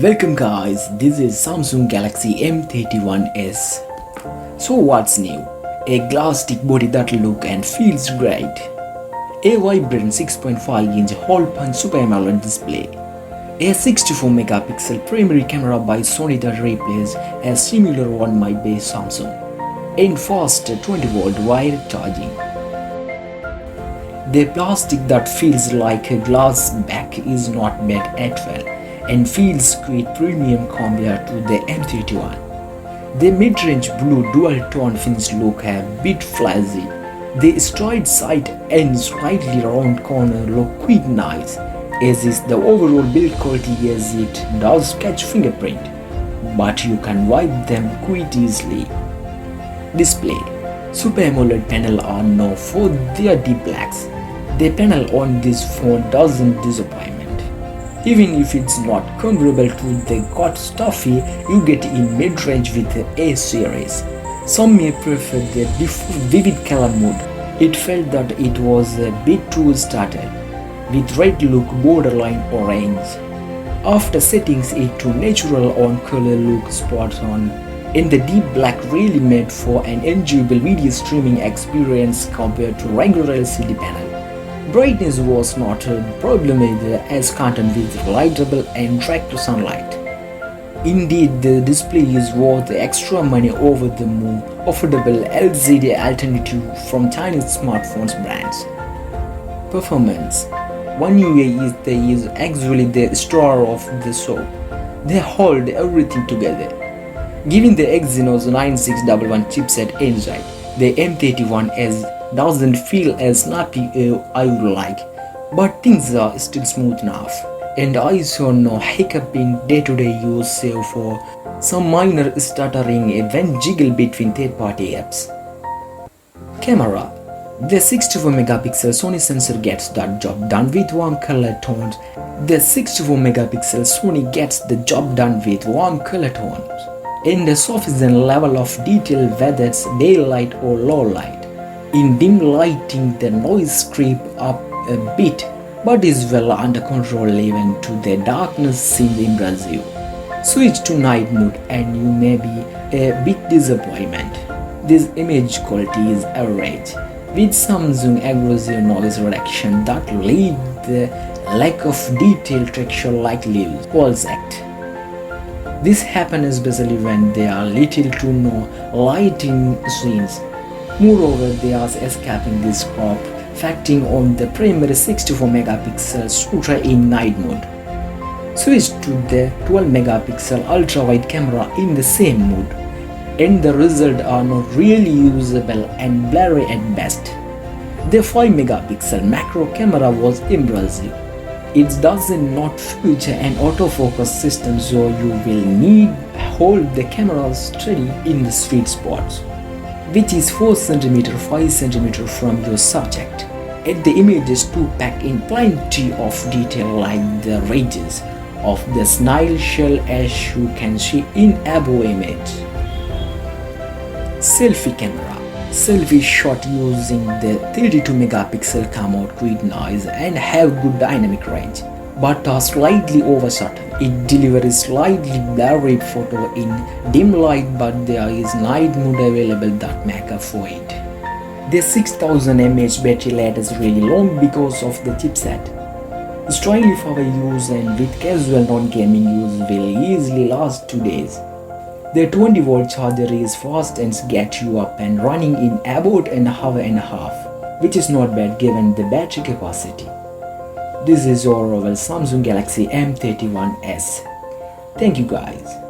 Welcome guys, this is Samsung Galaxy M31s. So what's new? A glass stick body that look and feels great. A vibrant 6.5-inch hole-punch Super AMOLED display. A 64 megapixel primary camera by Sony that replaces a similar one made by Samsung. And fast 20-volt wired charging. The plastic that feels like a glass back is not bad at all and feels quite premium compared to the M31. The mid-range blue dual-tone finish look a bit flashy. The straight side and slightly round corner look quite nice, as is the overall build quality as it does catch fingerprint, but you can wipe them quite easily. Display. Super AMOLED panel are known for their deep blacks. The panel on this phone doesn't disappoint. Even if it's not comparable to the got stuffy you get in mid-range with the A series. Some may prefer the vivid color mode. It felt that it was a bit too started, with red look borderline orange. After settings it to natural on color look spot on, and the deep black really made for an enjoyable video streaming experience compared to regular LCD panel. Brightness was not a problem either, as content is relightable and direct sunlight. Indeed, the display is worth the extra money over the more affordable LCD alternative from Chinese smartphones brands. Performance. One UI is actually the star of the show. They hold everything together. Given the Exynos 9611 chipset inside, the M31s doesn't feel as snappy as I would like, but things are still smooth enough, and I saw no hiccup in day-to-day use save for some minor stuttering when jiggle between third-party apps. Camera. The 64 megapixel Sony sensor gets that job done with warm color tones. The 64 megapixel Sony gets the job done with warm color tones and a sufficient level of detail whether it's daylight or low light. In dim lighting, the noise creeps up a bit, but is well under control even to the darkness seems impressive. Switch to night mode and you may be a bit disappointed. This image quality is average, with Samsung aggressive noise reduction that lead the lack of detailed texture like leaves walls act. This happens especially when there are little to no lighting scenes. Moreover, they are escaping this crop, factoring on the primary 64 megapixel shooter in night mode. Switch to the 12 megapixel ultra-wide camera in the same mode, and the results are not really usable and blurry at best. The 5 megapixel macro camera was impressive. It does not feature an autofocus system, so you will need hold the camera steady in the sweet spots, which is 4 cm 5 cm from your subject. Add the images to pack in plenty of detail like the ridges of the snail shell as you can see in above image. Selfie camera. Selfie shot using the 32 megapixel come out quite nice and have good dynamic range, but are slightly overshot. It delivers slightly blurry photo in dim light, but there is night mode available that make up for it. The 6000 mAh battery life is really long because of the chipset. Strongly for use and with casual non-gaming use will easily last 2 days. The 20-volt charger is fast and gets you up and running in about an hour and a half, which is not bad given the battery capacity. This is your overall Samsung Galaxy M31s. Thank you guys.